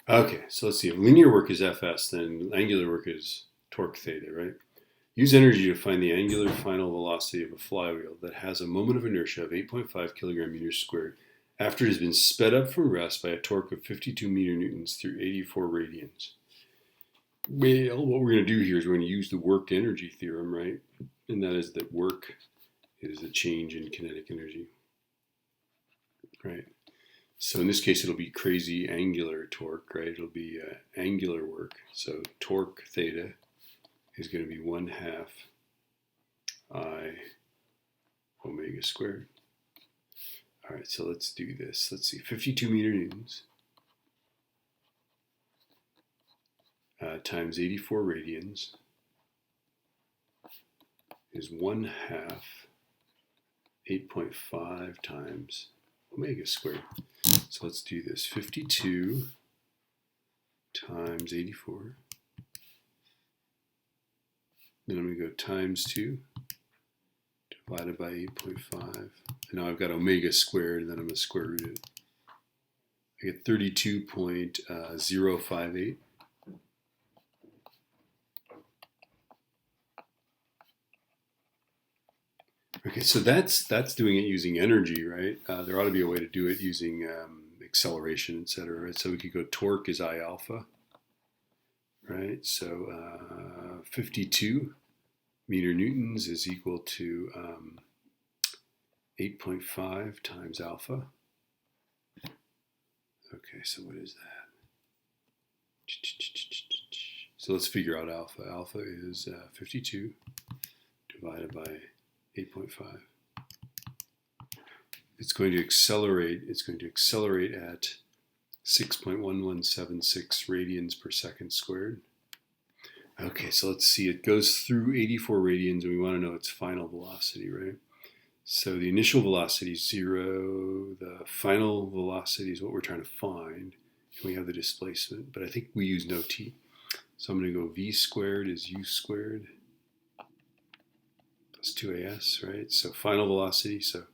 Okay, so let's see. If linear work is Fs, then angular work is torque theta, right? Use energy to find the angular final velocity of a flywheel that has a moment of inertia of 8.5 kilogram meters squared after it has been sped up from rest by a torque of 52 meter newtons through 84 radians. Well, what we're going to do here is we're going to use the work energy theorem, right? And that is that work is the change in kinetic energy, right? So in this case, it'll be crazy angular torque, right? It'll be angular work. So torque theta is going to be 1/2 I omega squared. All right, so let's do this. Let's see, 52 meter newtons times 84 radians is 1/2 8.5 times omega squared. So let's do this. 52 times 84. Then I'm going to go times 2 divided by 8.5. And now I've got omega squared, and then I'm going to square root it. I get 32.058. Okay, so that's doing it using energy, right? There ought to be a way to do it using acceleration, etc. Right? So we could go torque is I alpha, right? So 52 meter newtons is equal to 8.5 times alpha. Okay, so what is that? So let's figure out alpha. Alpha is 52 divided by 8.5. It's going to accelerate. It's going to accelerate at 6.1176 radians per second squared. Okay, so let's see. It goes through 84 radians, and we want to know its final velocity, right? So the initial velocity is 0. The final velocity is what we're trying to find. And we have the displacement, but I think we use no t. So I'm going to go v squared is u squared plus 2as, right? So final velocity, so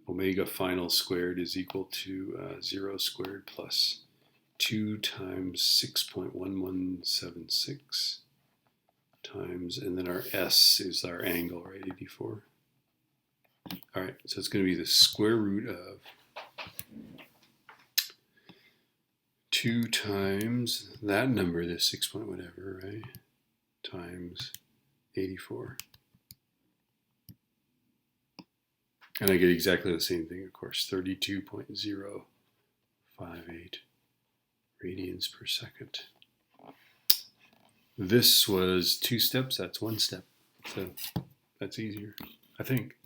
omega final squared is equal to 0 squared plus 2 times 6.1176 times, and then our s is our angle, right, 84. All right, so it's going to be the square root of 2 times that number, the 6 point whatever, right, times 84. And I get exactly the same thing, of course, 32.058 radians per second. This was 2 steps, that's 1 step. So that's easier, I think.